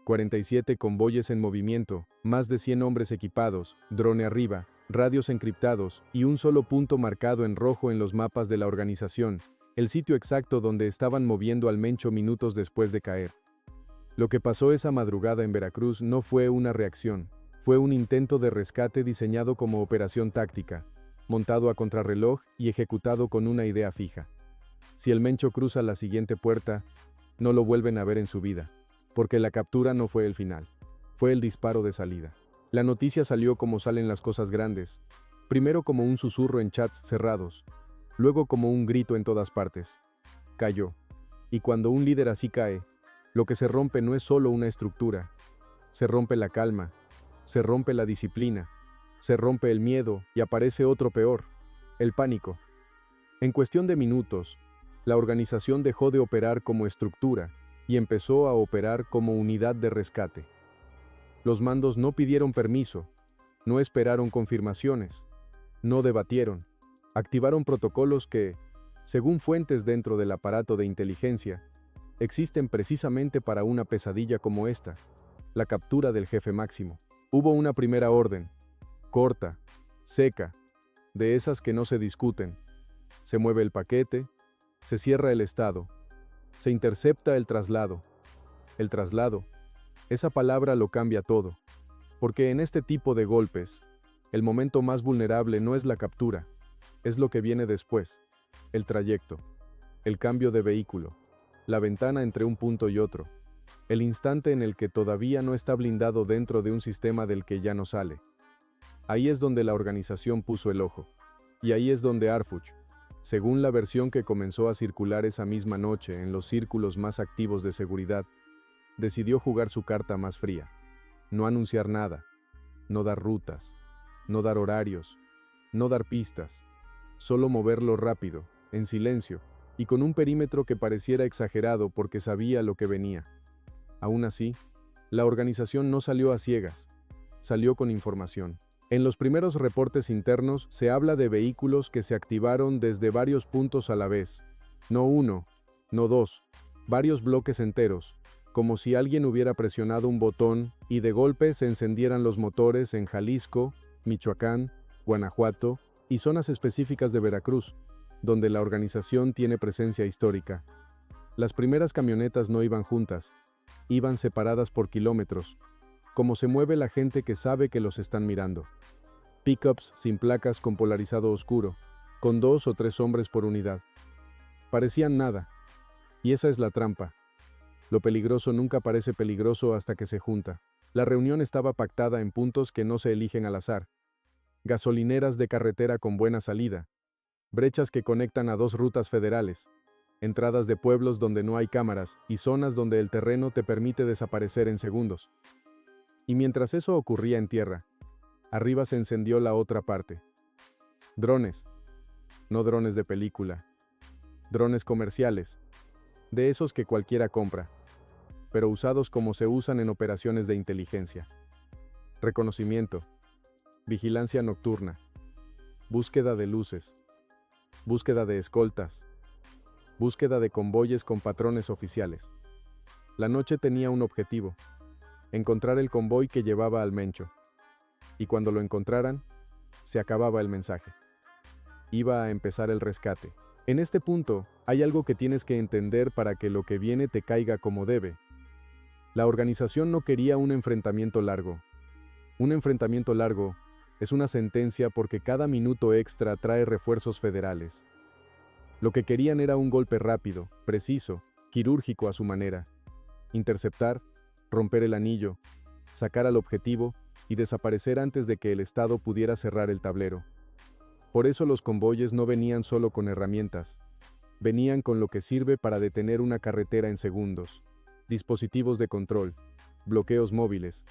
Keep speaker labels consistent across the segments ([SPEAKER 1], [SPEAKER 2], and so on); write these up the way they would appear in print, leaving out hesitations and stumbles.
[SPEAKER 1] 47 convoyes en movimiento, más de 100 hombres equipados, drone arriba, radios encriptados y un solo punto marcado en rojo en los mapas de la organización, el sitio exacto donde estaban moviendo al Mencho minutos después de caer. Lo que pasó esa madrugada en Veracruz no fue una reacción, fue un intento de rescate diseñado como operación táctica, montado a contrarreloj y ejecutado con una idea fija. Si el Mencho cruza la siguiente puerta, no lo vuelven a ver en su vida, porque la captura no fue el final, fue el disparo de salida. La noticia salió como salen las cosas grandes, primero como un susurro en chats cerrados, luego como un grito en todas partes. Cayó. Y cuando un líder así cae, lo que se rompe no es solo una estructura, se rompe la calma, se rompe la disciplina, se rompe el miedo y aparece otro peor, el pánico. En cuestión de minutos, la organización dejó de operar como estructura y empezó a operar como unidad de rescate. Los mandos no pidieron permiso, no esperaron confirmaciones, no debatieron, activaron protocolos que, según fuentes dentro del aparato de inteligencia, existen precisamente para una pesadilla como esta, la captura del jefe máximo. Hubo una primera orden, corta, seca, de esas que no se discuten. Se mueve el paquete, se cierra el estado, se intercepta el traslado. El traslado, esa palabra lo cambia todo, porque en este tipo de golpes, el momento más vulnerable no es la captura, es lo que viene después, el trayecto, el cambio de vehículo, la ventana entre un punto y otro, el instante en el que todavía no está blindado dentro de un sistema del que ya no sale. Ahí es donde la organización puso el ojo, y ahí es donde Arfuch, según la versión que comenzó a circular esa misma noche en los círculos más activos de seguridad, decidió jugar su carta más fría. No anunciar nada, no dar rutas, no dar horarios, no dar pistas, solo moverlo rápido, en silencio, y con un perímetro que pareciera exagerado porque sabía lo que venía. Aún así, la organización no salió a ciegas, salió con información. En los primeros reportes internos se habla de vehículos que se activaron desde varios puntos a la vez, no uno, no dos, varios bloques enteros, como si alguien hubiera presionado un botón y de golpe se encendieran los motores en Jalisco, Michoacán, Guanajuato y zonas específicas de Veracruz, donde la organización tiene presencia histórica. Las primeras camionetas no iban juntas, iban separadas por kilómetros, como se mueve la gente que sabe que los están mirando. Pickups sin placas con polarizado oscuro, con 2 o 3 hombres por unidad. Parecían nada, y esa es la trampa. Lo peligroso nunca parece peligroso hasta que se junta. La reunión estaba pactada en puntos que no se eligen al azar. Gasolineras de carretera con buena salida, brechas que conectan a 2 rutas federales, entradas de pueblos donde no hay cámaras y zonas donde el terreno te permite desaparecer en segundos. Y mientras eso ocurría en tierra, arriba se encendió la otra parte. Drones, no drones de película, drones comerciales, de esos que cualquiera compra, pero usados como se usan en operaciones de inteligencia. Reconocimiento, vigilancia nocturna, búsqueda de luces, búsqueda de escoltas, búsqueda de convoyes con patrones oficiales. La noche tenía un objetivo: encontrar el convoy que llevaba al Mencho. Y cuando lo encontraran, se acababa el mensaje. Iba a empezar el rescate. En este punto, hay algo que tienes que entender para que lo que viene te caiga como debe. La organización no quería un enfrentamiento largo. Un enfrentamiento largo es una sentencia porque cada minuto extra trae refuerzos federales. Lo que querían era un golpe rápido, preciso, quirúrgico a su manera. Interceptar, romper el anillo, sacar al objetivo y desaparecer antes de que el Estado pudiera cerrar el tablero. Por eso los convoyes no venían solo con herramientas, venían con lo que sirve para detener una carretera en segundos: dispositivos de control, bloqueos móviles,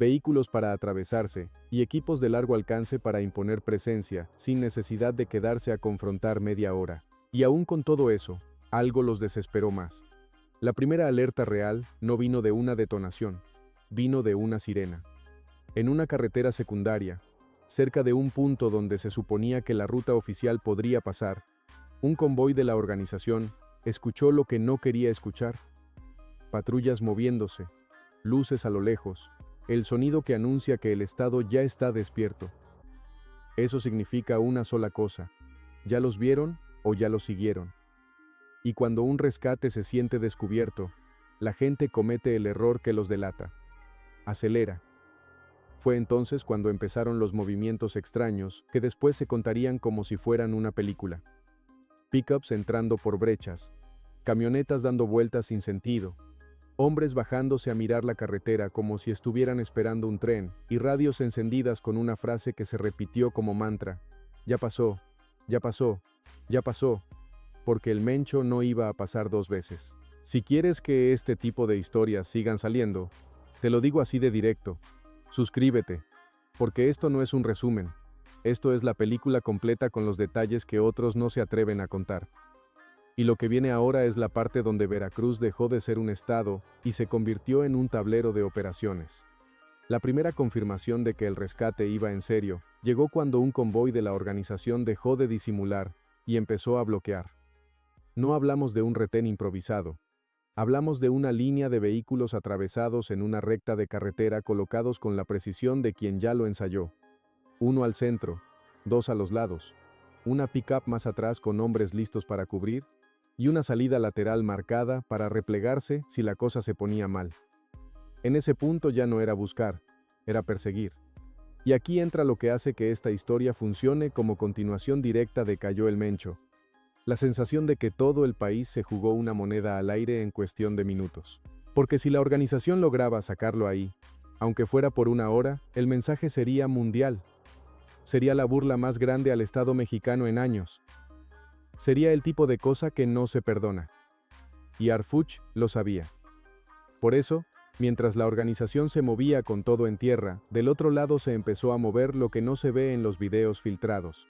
[SPEAKER 1] vehículos para atravesarse y equipos de largo alcance para imponer presencia sin necesidad de quedarse a confrontar media hora. Y aún con todo eso, algo los desesperó más. La primera alerta real no vino de una detonación, vino de una sirena. En una carretera secundaria, cerca de un punto donde se suponía que la ruta oficial podría pasar, un convoy de la organización escuchó lo que no quería escuchar. Patrullas moviéndose, luces a lo lejos, el sonido que anuncia que el Estado ya está despierto. Eso significa una sola cosa: ¿ya los vieron o ya los siguieron? Y cuando un rescate se siente descubierto, la gente comete el error que los delata. Acelera. Fue entonces cuando empezaron los movimientos extraños, que después se contarían como si fueran una película. Pickups entrando por brechas, camionetas dando vueltas sin sentido, hombres bajándose a mirar la carretera como si estuvieran esperando un tren, y radios encendidas con una frase que se repitió como mantra: ya pasó, ya pasó, ya pasó, porque el Mencho no iba a pasar 2 veces. Si quieres que este tipo de historias sigan saliendo, te lo digo así de directo: suscríbete, porque esto no es un resumen, esto es la película completa con los detalles que otros no se atreven a contar. Y lo que viene ahora es la parte donde Veracruz dejó de ser un estado y se convirtió en un tablero de operaciones. La primera confirmación de que el rescate iba en serio llegó cuando un convoy de la organización dejó de disimular y empezó a bloquear. No hablamos de un retén improvisado. Hablamos de una línea de vehículos atravesados en una recta de carretera colocados con la precisión de quien ya lo ensayó. Uno al centro, 2 a los lados, una pick-up más atrás con hombres listos para cubrir, y una salida lateral marcada para replegarse si la cosa se ponía mal. En ese punto ya no era buscar, era perseguir. Y aquí entra lo que hace que esta historia funcione como continuación directa de Cayó el Mencho. La sensación de que todo el país se jugó una moneda al aire en cuestión de minutos. Porque si la organización lograba sacarlo ahí, aunque fuera por 1 hora, el mensaje sería mundial. Sería la burla más grande al Estado mexicano en años. Sería el tipo de cosa que no se perdona. Y Arfuch lo sabía. Por eso, mientras la organización se movía con todo en tierra, del otro lado se empezó a mover lo que no se ve en los videos filtrados.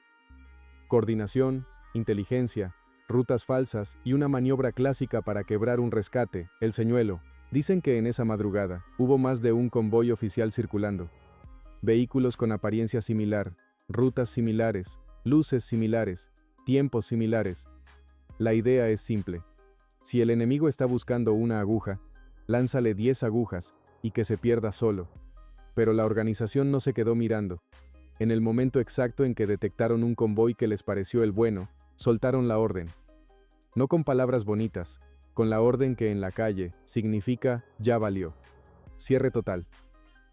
[SPEAKER 1] Coordinación, inteligencia, rutas falsas y una maniobra clásica para quebrar un rescate, el señuelo. Dicen que en esa madrugada hubo más de un convoy oficial circulando. Vehículos con apariencia similar, rutas similares, luces similares, tiempos similares. La idea es simple. Si el enemigo está buscando una aguja, lánzale 10 agujas y que se pierda solo. Pero la organización no se quedó mirando. En el momento exacto en que detectaron un convoy que les pareció el bueno, soltaron la orden. No con palabras bonitas, con la orden que en la calle significa ya valió. Cierre total.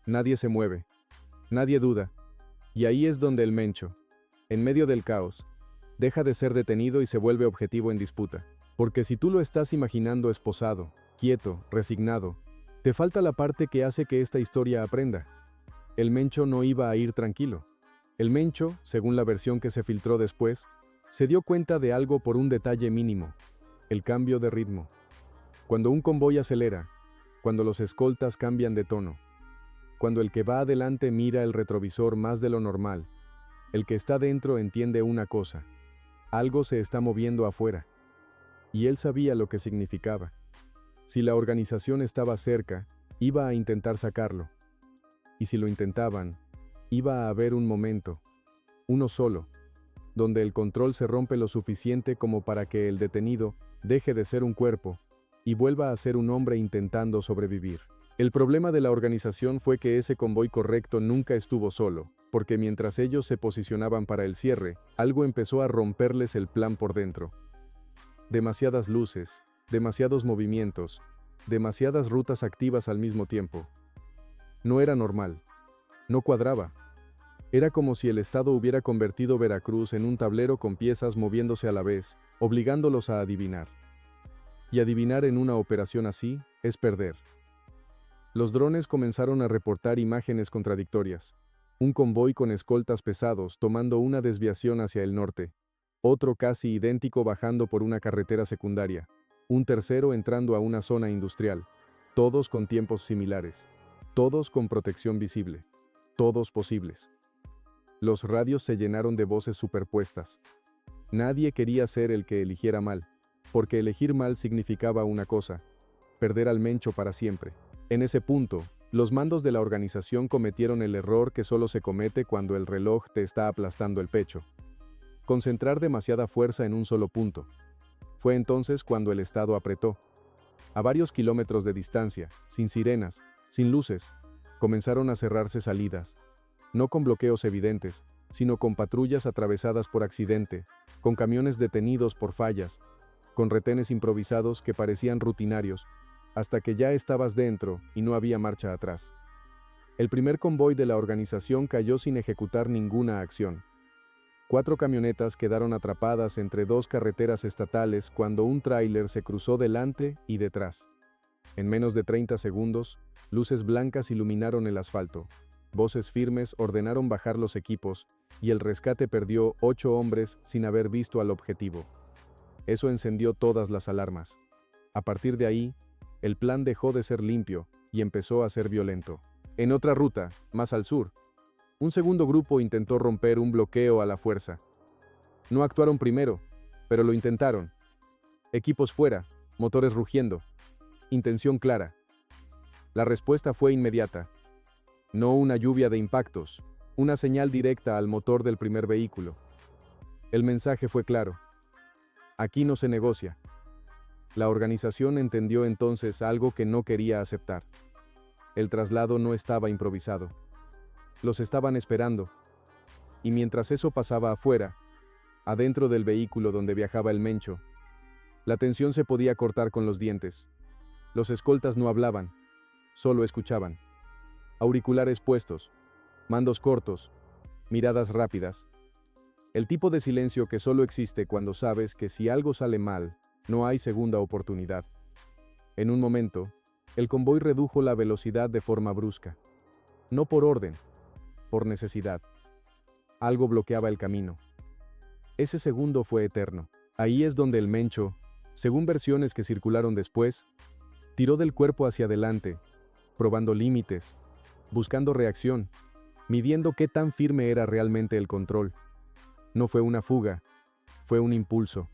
[SPEAKER 1] Nadie se mueve. Nadie duda. Y ahí es donde el Mencho, en medio del caos, deja de ser detenido y se vuelve objetivo en disputa. Porque si tú lo estás imaginando esposado, quieto, resignado, te falta la parte que hace que esta historia aprenda. El Mencho no iba a ir tranquilo. El Mencho, según la versión que se filtró después, se dio cuenta de algo por un detalle mínimo: el cambio de ritmo. Cuando un convoy acelera, cuando los escoltas cambian de tono, cuando el que va adelante mira el retrovisor más de lo normal, el que está dentro entiende una cosa: algo se está moviendo afuera. Y él sabía lo que significaba. Si la organización estaba cerca, iba a intentar sacarlo. Y si lo intentaban, iba a haber un momento, uno solo, donde el control se rompe lo suficiente como para que el detenido deje de ser un cuerpo y vuelva a ser un hombre intentando sobrevivir. El problema de la organización fue que ese convoy correcto nunca estuvo solo, porque mientras ellos se posicionaban para el cierre, algo empezó a romperles el plan por dentro. Demasiadas luces, demasiados movimientos, demasiadas rutas activas al mismo tiempo. No era normal. No cuadraba. Era como si el Estado hubiera convertido Veracruz en un tablero con piezas moviéndose a la vez, obligándolos a adivinar. Y adivinar en una operación así es perder. Los drones comenzaron a reportar imágenes contradictorias. Un convoy con escoltas pesados tomando una desviación hacia el norte. Otro casi idéntico bajando por una carretera secundaria. Un tercero entrando a una zona industrial. Todos con tiempos similares. Todos con protección visible. Todos posibles. Los radios se llenaron de voces superpuestas. Nadie quería ser el que eligiera mal, porque elegir mal significaba una cosa: perder al Mencho para siempre. En ese punto, los mandos de la organización cometieron el error que solo se comete cuando el reloj te está aplastando el pecho. Concentrar demasiada fuerza en un solo punto. Fue entonces cuando el Estado apretó. A varios kilómetros de distancia, sin sirenas, sin luces, comenzaron a cerrarse salidas. No con bloqueos evidentes, sino con patrullas atravesadas por accidente, con camiones detenidos por fallas, con retenes improvisados que parecían rutinarios, hasta que ya estabas dentro y no había marcha atrás. El primer convoy de la organización cayó sin ejecutar ninguna acción. 4 camionetas quedaron atrapadas entre 2 carreteras estatales cuando un tráiler se cruzó delante y detrás. En menos de 30 segundos, luces blancas iluminaron el asfalto. Voces firmes ordenaron bajar los equipos, y el rescate perdió 8 hombres sin haber visto al objetivo. Eso encendió todas las alarmas. A partir de ahí, el plan dejó de ser limpio y empezó a ser violento. En otra ruta, más al sur, un segundo grupo intentó romper un bloqueo a la fuerza. No actuaron primero, pero lo intentaron. Equipos fuera, motores rugiendo. Intención clara. La respuesta fue inmediata. No una lluvia de impactos, una señal directa al motor del primer vehículo. El mensaje fue claro. Aquí no se negocia. La organización entendió entonces algo que no quería aceptar. El traslado no estaba improvisado. Los estaban esperando. Y mientras eso pasaba afuera, adentro del vehículo donde viajaba el Mencho, la tensión se podía cortar con los dientes. Los escoltas no hablaban, solo escuchaban. Auriculares puestos, mandos cortos, miradas rápidas. El tipo de silencio que solo existe cuando sabes que si algo sale mal, no hay segunda oportunidad. En un momento, el convoy redujo la velocidad de forma brusca. No por orden, por necesidad. Algo bloqueaba el camino. Ese segundo fue eterno. Ahí es donde el Mencho, según versiones que circularon después, tiró del cuerpo hacia adelante, probando límites, buscando reacción, midiendo qué tan firme era realmente el control. No fue una fuga, fue un impulso.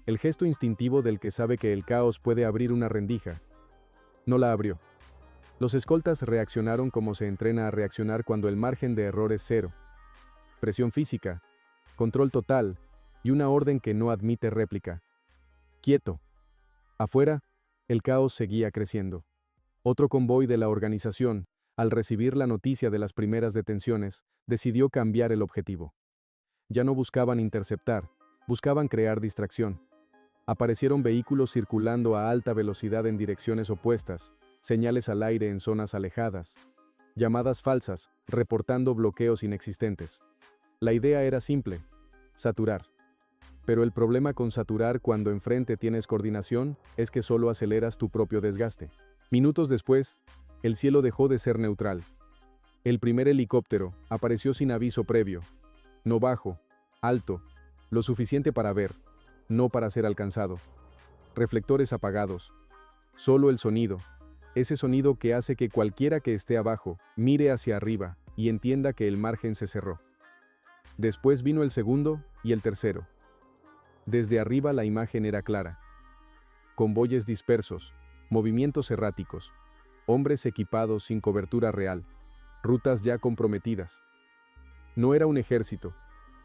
[SPEAKER 1] El gesto instintivo del que sabe que el caos puede abrir una rendija. No la abrió. Los escoltas reaccionaron como se entrena a reaccionar cuando el margen de error es cero. Presión física, control total y una orden que no admite réplica. Quieto. Afuera, el caos seguía creciendo. Otro convoy de la organización, al recibir la noticia de las primeras detenciones, decidió cambiar el objetivo. Ya no buscaban interceptar, buscaban crear distracción. Aparecieron vehículos circulando a alta velocidad en direcciones opuestas, señales al aire en zonas alejadas, llamadas falsas, reportando bloqueos inexistentes. La idea era simple: saturar. Pero el problema con saturar cuando enfrente tienes coordinación es que solo aceleras tu propio desgaste. Minutos después, el cielo dejó de ser neutral. El primer helicóptero apareció sin aviso previo. No bajo, alto, lo suficiente para ver, no para ser alcanzado. Reflectores apagados. Solo el sonido. Ese sonido que hace que cualquiera que esté abajo mire hacia arriba y entienda que el margen se cerró. Después vino el segundo y el tercero. Desde arriba la imagen era clara. Convoyes dispersos, movimientos erráticos, hombres equipados sin cobertura real, rutas ya comprometidas. No era un ejército,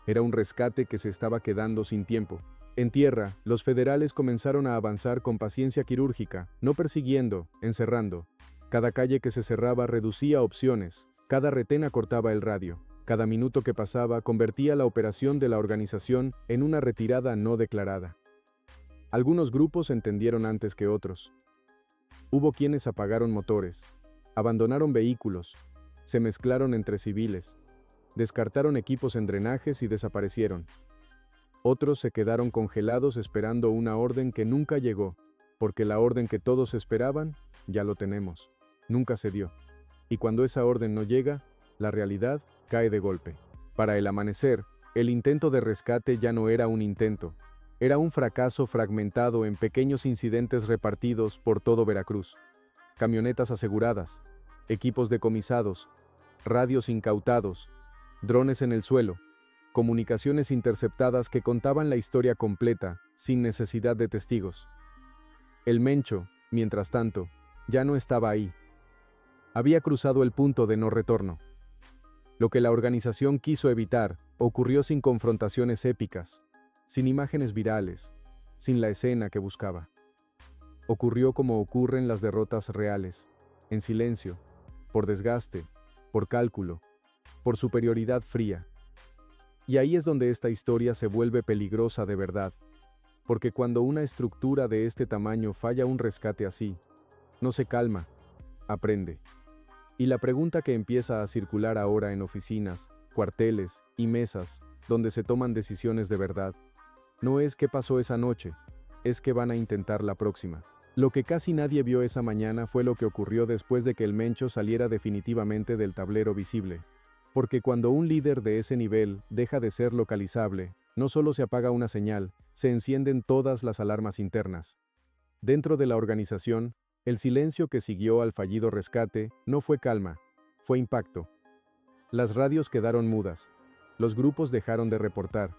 [SPEAKER 1] era un rescate que se estaba quedando sin tiempo. En tierra, los federales comenzaron a avanzar con paciencia quirúrgica, no persiguiendo, encerrando. Cada calle que se cerraba reducía opciones, cada retén acortaba el radio. Cada minuto que pasaba convertía la operación de la organización en una retirada no declarada. Algunos grupos entendieron antes que otros. Hubo quienes apagaron motores, abandonaron vehículos, se mezclaron entre civiles, descartaron equipos en drenajes y desaparecieron. Otros se quedaron congelados esperando una orden que nunca llegó, porque la orden que todos esperaban, ya lo tenemos, nunca se dio. Y cuando esa orden no llega, la realidad cae de golpe. Para el amanecer, el intento de rescate ya no era un intento, era un fracaso fragmentado en pequeños incidentes repartidos por todo Veracruz. Camionetas aseguradas, equipos decomisados, radios incautados, drones en el suelo, comunicaciones interceptadas que contaban la historia completa, sin necesidad de testigos. El Mencho, mientras tanto, ya no estaba ahí. Había cruzado el punto de no retorno. Lo que la organización quiso evitar ocurrió sin confrontaciones épicas, sin imágenes virales, sin la escena que buscaba. Ocurrió como ocurren las derrotas reales, en silencio, por desgaste, por cálculo, por superioridad fría. Y ahí es donde esta historia se vuelve peligrosa de verdad, porque cuando una estructura de este tamaño falla un rescate así, no se calma, aprende. Y la pregunta que empieza a circular ahora en oficinas, cuarteles y mesas, donde se toman decisiones de verdad, no es qué pasó esa noche, es qué van a intentar la próxima. Lo que casi nadie vio esa mañana fue lo que ocurrió después de que el Mencho saliera definitivamente del tablero visible. Porque cuando un líder de ese nivel deja de ser localizable, no solo se apaga una señal, se encienden todas las alarmas internas. Dentro de la organización, el silencio que siguió al fallido rescate no fue calma, fue impacto. Las radios quedaron mudas, los grupos dejaron de reportar,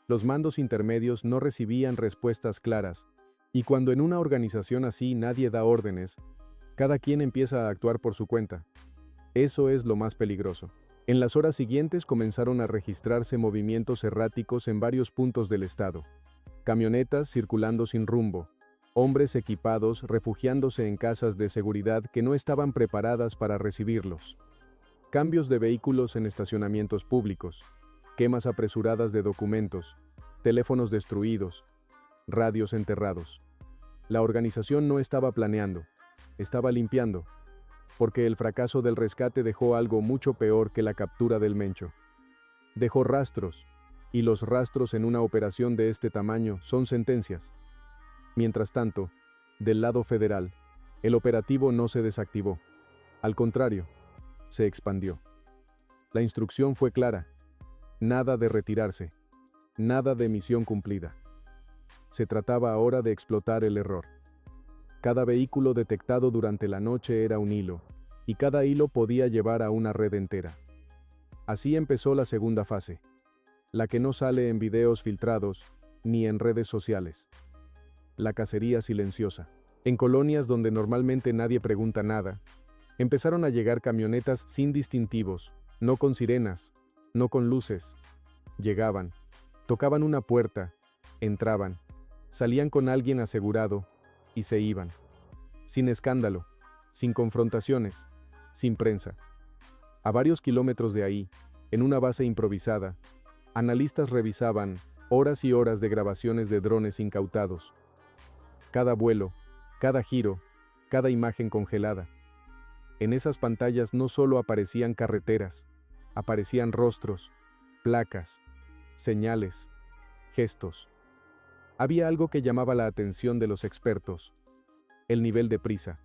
[SPEAKER 1] los mandos intermedios no recibían respuestas claras, y cuando en una organización así nadie da órdenes, cada quien empieza a actuar por su cuenta. Eso es lo más peligroso. En las horas siguientes comenzaron a registrarse movimientos erráticos en varios puntos del estado. Camionetas circulando sin rumbo, hombres equipados refugiándose en casas de seguridad que no estaban preparadas para recibirlos. Cambios de vehículos en estacionamientos públicos, quemas apresuradas de documentos, teléfonos destruidos, radios enterrados. La organización no estaba planeando, estaba limpiando, porque el fracaso del rescate dejó algo mucho peor que la captura del Mencho. Dejó rastros, y los rastros en una operación de este tamaño son sentencias. Mientras tanto, del lado federal, el operativo no se desactivó. Al contrario, se expandió. La instrucción fue clara: nada de retirarse, nada de misión cumplida. Se trataba ahora de explotar el error. Cada vehículo detectado durante la noche era un hilo, y cada hilo podía llevar a una red entera. Así empezó la segunda fase, la que no sale en videos filtrados ni en redes sociales. La cacería silenciosa. En colonias donde normalmente nadie pregunta nada, empezaron a llegar camionetas sin distintivos, no con sirenas, no con luces. Llegaban, tocaban una puerta, entraban, salían con alguien asegurado y se iban. Sin escándalo, sin confrontaciones, sin prensa. A varios kilómetros de ahí, en una base improvisada, analistas revisaban horas y horas de grabaciones de drones incautados. Cada vuelo, cada giro, cada imagen congelada. En esas pantallas no solo aparecían carreteras, aparecían rostros, placas, señales, gestos. Había algo que llamaba la atención de los expertos: el nivel de prisa.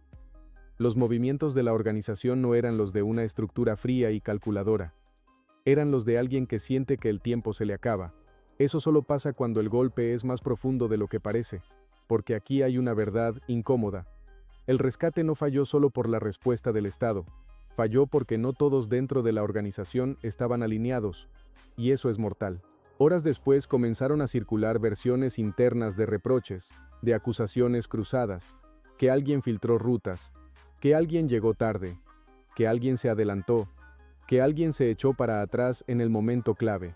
[SPEAKER 1] Los movimientos de la organización no eran los de una estructura fría y calculadora. Eran los de alguien que siente que el tiempo se le acaba. Eso solo pasa cuando el golpe es más profundo de lo que parece, porque aquí hay una verdad incómoda. El rescate no falló solo por la respuesta del Estado, falló porque no todos dentro de la organización estaban alineados, y eso es mortal. Horas después comenzaron a circular versiones internas de reproches, de acusaciones cruzadas, que alguien filtró rutas, que alguien llegó tarde, que alguien se adelantó, que alguien se echó para atrás en el momento clave.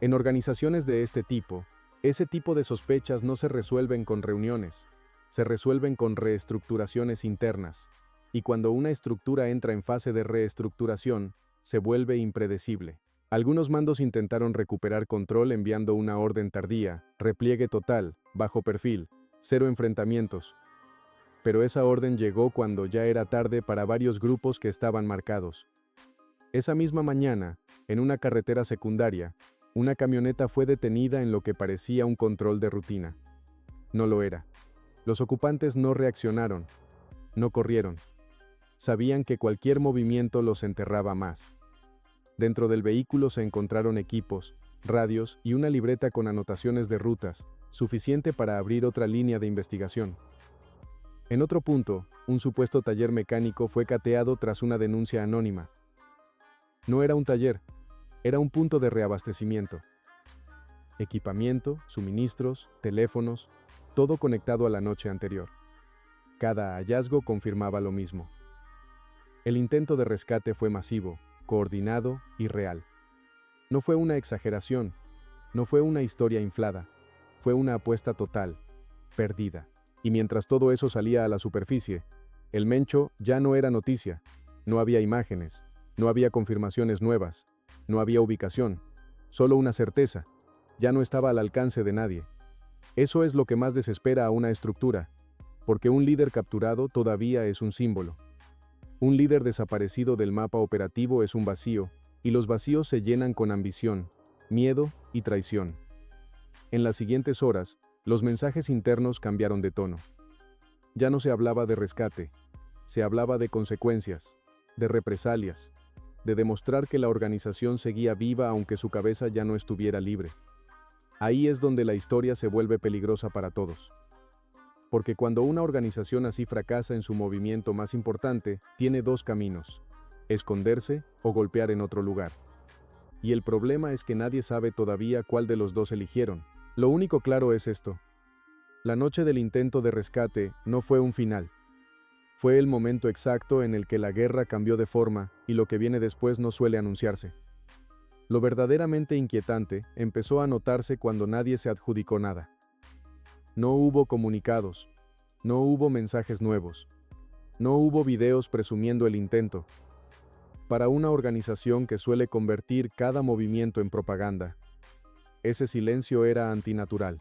[SPEAKER 1] En organizaciones de este tipo, ese tipo de sospechas no se resuelven con reuniones, se resuelven con reestructuraciones internas, y cuando una estructura entra en fase de reestructuración, se vuelve impredecible. Algunos mandos intentaron recuperar control enviando una orden tardía, repliegue total, bajo perfil, 0 enfrentamientos. Pero esa orden llegó cuando ya era tarde para varios grupos que estaban marcados. Esa misma mañana, en una carretera secundaria, una camioneta fue detenida en lo que parecía un control de rutina. No lo era. Los ocupantes no reaccionaron, no corrieron. Sabían que cualquier movimiento los enterraba más. Dentro del vehículo se encontraron equipos, radios y una libreta con anotaciones de rutas, suficiente para abrir otra línea de investigación. En otro punto, un supuesto taller mecánico fue cateado tras una denuncia anónima. No era un taller, era un punto de reabastecimiento. Equipamiento, suministros, teléfonos, todo conectado a la noche anterior. Cada hallazgo confirmaba lo mismo. El intento de rescate fue masivo, coordinado y real. No fue una exageración, no fue una historia inflada, fue una apuesta total, perdida. Y mientras todo eso salía a la superficie, el Mencho ya no era noticia, no había imágenes, no había confirmaciones nuevas, no había ubicación, solo una certeza, ya no estaba al alcance de nadie. Eso es lo que más desespera a una estructura, porque un líder capturado todavía es un símbolo. Un líder desaparecido del mapa operativo es un vacío, y los vacíos se llenan con ambición, miedo y traición. En las siguientes horas, los mensajes internos cambiaron de tono. Ya no se hablaba de rescate, se hablaba de consecuencias, de represalias, de demostrar que la organización seguía viva aunque su cabeza ya no estuviera libre. Ahí es donde la historia se vuelve peligrosa para todos. Porque cuando una organización así fracasa en su movimiento más importante, tiene dos caminos: esconderse o golpear en otro lugar. Y el problema es que nadie sabe todavía cuál de los dos eligieron. Lo único claro es esto: la noche del intento de rescate no fue un final. Fue el momento exacto en el que la guerra cambió de forma y lo que viene después no suele anunciarse. Lo verdaderamente inquietante empezó a notarse cuando nadie se adjudicó nada. No hubo comunicados, no hubo mensajes nuevos, no hubo videos presumiendo el intento. Para una organización que suele convertir cada movimiento en propaganda, ese silencio era antinatural.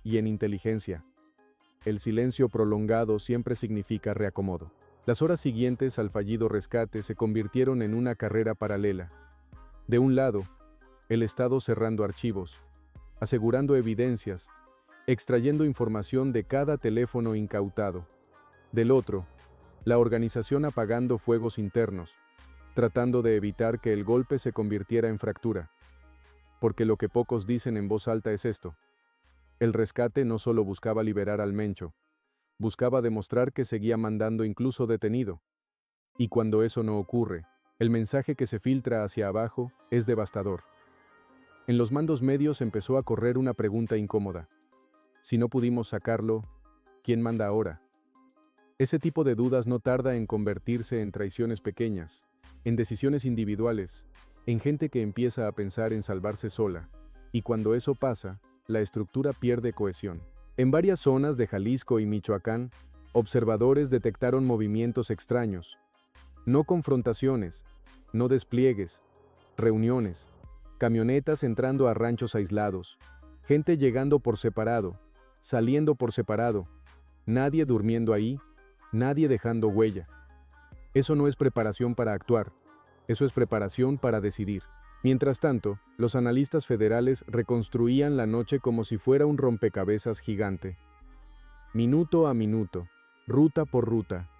[SPEAKER 1] Y en inteligencia, el silencio prolongado siempre significa reacomodo. Las horas siguientes al fallido rescate se convirtieron en una carrera paralela. De un lado, el Estado cerrando archivos, asegurando evidencias, extrayendo información de cada teléfono incautado. Del otro, la organización apagando fuegos internos, tratando de evitar que el golpe se convirtiera en fractura. Porque lo que pocos dicen en voz alta es esto: el rescate no solo buscaba liberar al Mencho, buscaba demostrar que seguía mandando incluso detenido. Y cuando eso no ocurre, el mensaje que se filtra hacia abajo es devastador. En los mandos medios empezó a correr una pregunta incómoda. Si no pudimos sacarlo, ¿quién manda ahora? Ese tipo de dudas no tarda en convertirse en traiciones pequeñas, en decisiones individuales, en gente que empieza a pensar en salvarse sola. Y cuando eso pasa, la estructura pierde cohesión. En varias zonas de Jalisco y Michoacán, observadores detectaron movimientos extraños. No confrontaciones, no despliegues, reuniones, camionetas entrando a ranchos aislados, gente llegando por separado, saliendo por separado, nadie durmiendo ahí, nadie dejando huella. Eso no es preparación para actuar, eso es preparación para decidir. Mientras tanto, los analistas federales reconstruían la noche como si fuera un rompecabezas gigante. Minuto a minuto, ruta por ruta.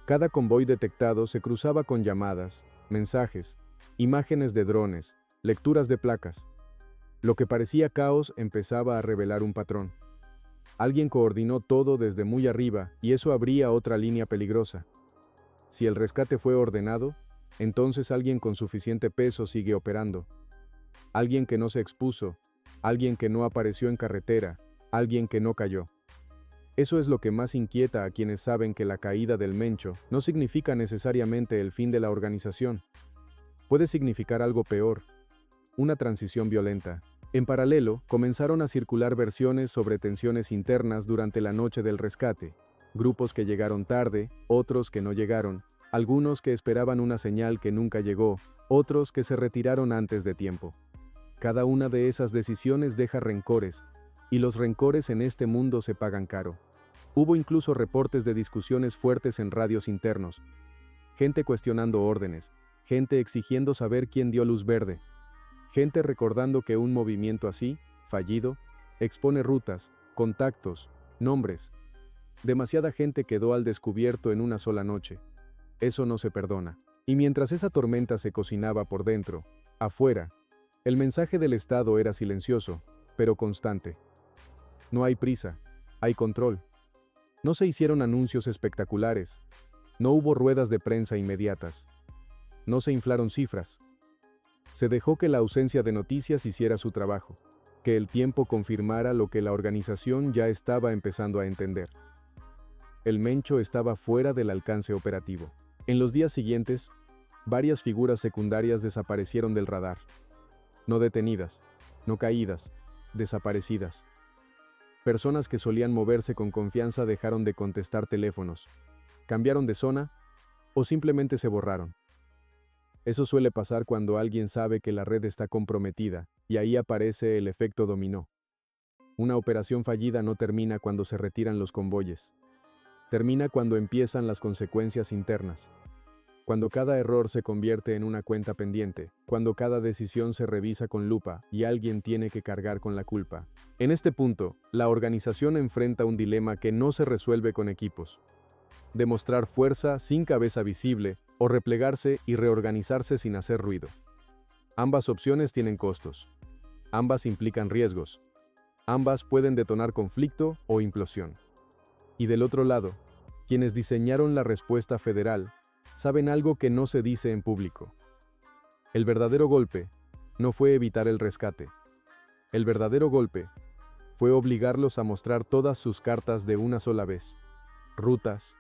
[SPEAKER 1] Cada convoy detectado se cruzaba con llamadas, mensajes, imágenes de drones, lecturas de placas. Lo que parecía caos empezaba a revelar un patrón. Alguien coordinó todo desde muy arriba y eso abría otra línea peligrosa. Si el rescate fue ordenado, entonces alguien con suficiente peso sigue operando. Alguien que no se expuso, alguien que no apareció en carretera, alguien que no cayó. Eso es lo que más inquieta a quienes saben que la caída del Mencho no significa necesariamente el fin de la organización. Puede significar algo peor: una transición violenta. En paralelo, comenzaron a circular versiones sobre tensiones internas durante la noche del rescate. Grupos que llegaron tarde, otros que no llegaron, algunos que esperaban una señal que nunca llegó, otros que se retiraron antes de tiempo. Cada una de esas decisiones deja rencores, y los rencores en este mundo se pagan caro. Hubo incluso reportes de discusiones fuertes en radios internos, gente cuestionando órdenes, gente exigiendo saber quién dio luz verde, gente recordando que un movimiento así, fallido, expone rutas, contactos, nombres. Demasiada gente quedó al descubierto en una sola noche. Eso no se perdona. Y mientras esa tormenta se cocinaba por dentro, afuera, el mensaje del Estado era silencioso, pero constante. No hay prisa, hay control. No se hicieron anuncios espectaculares, no hubo ruedas de prensa inmediatas, no se inflaron cifras. Se dejó que la ausencia de noticias hiciera su trabajo, que el tiempo confirmara lo que la organización ya estaba empezando a entender. El Mencho estaba fuera del alcance operativo. En los días siguientes, varias figuras secundarias desaparecieron del radar. No detenidas, no caídas, desaparecidas. Personas que solían moverse con confianza dejaron de contestar teléfonos, cambiaron de zona o simplemente se borraron. Eso suele pasar cuando alguien sabe que la red está comprometida, y ahí aparece el efecto dominó. Una operación fallida no termina cuando se retiran los convoyes. Termina cuando empiezan las consecuencias internas. Cuando cada error se convierte en una cuenta pendiente, cuando cada decisión se revisa con lupa y alguien tiene que cargar con la culpa. En este punto, la organización enfrenta un dilema que no se resuelve con equipos: demostrar fuerza sin cabeza visible o replegarse y reorganizarse sin hacer ruido. Ambas opciones tienen costos. Ambas implican riesgos. Ambas pueden detonar conflicto o implosión. Y del otro lado, quienes diseñaron la respuesta federal saben algo que no se dice en público. El verdadero golpe no fue evitar el rescate. El verdadero golpe fue obligarlos a mostrar todas sus cartas de una sola vez. Rutas,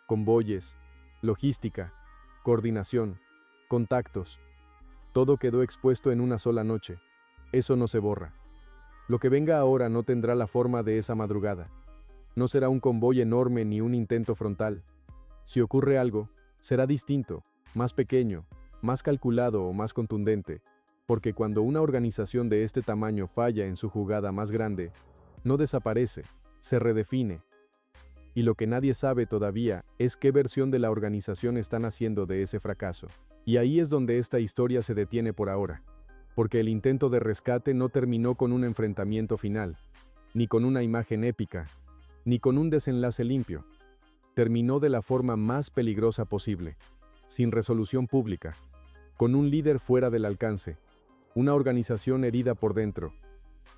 [SPEAKER 1] convoyes, logística, coordinación, contactos. Todo quedó expuesto en una sola noche. Eso no se borra. Lo que venga ahora no tendrá la forma de esa madrugada. No será un convoy enorme ni un intento frontal. Si ocurre algo, será distinto, más pequeño, más calculado o más contundente, porque cuando una organización de este tamaño falla en su jugada más grande, no desaparece, se redefine. Y lo que nadie sabe todavía es qué versión de la organización están haciendo de ese fracaso. Y ahí es donde esta historia se detiene por ahora, porque el intento de rescate no terminó con un enfrentamiento final, ni con una imagen épica, ni con un desenlace limpio. Terminó de la forma más peligrosa posible, sin resolución pública, con un líder fuera del alcance, una organización herida por dentro,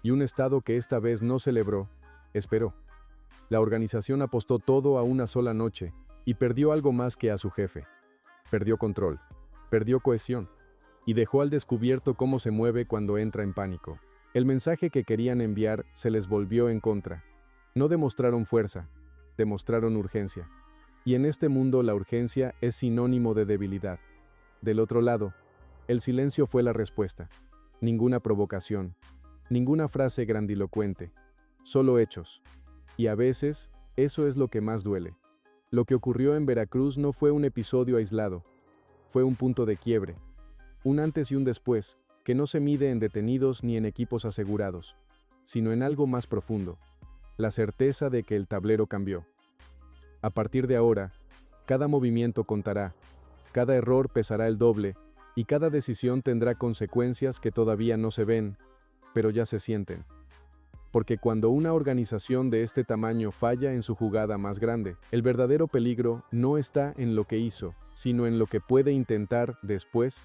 [SPEAKER 1] y un Estado que esta vez no celebró, esperó. La organización apostó todo a una sola noche, y perdió algo más que a su jefe. Perdió control, perdió cohesión, y dejó al descubierto cómo se mueve cuando entra en pánico. El mensaje que querían enviar se les volvió en contra. No demostraron fuerza, demostraron urgencia. Y en este mundo la urgencia es sinónimo de debilidad. Del otro lado, el silencio fue la respuesta. Ninguna provocación, ninguna frase grandilocuente, solo hechos. Y a veces, eso es lo que más duele. Lo que ocurrió en Veracruz no fue un episodio aislado, fue un punto de quiebre, un antes y un después, que no se mide en detenidos ni en equipos asegurados, sino en algo más profundo: la certeza de que el tablero cambió. A partir de ahora, cada movimiento contará, cada error pesará el doble, y cada decisión tendrá consecuencias que todavía no se ven, pero ya se sienten. Porque cuando una organización de este tamaño falla en su jugada más grande, el verdadero peligro no está en lo que hizo, sino en lo que puede intentar después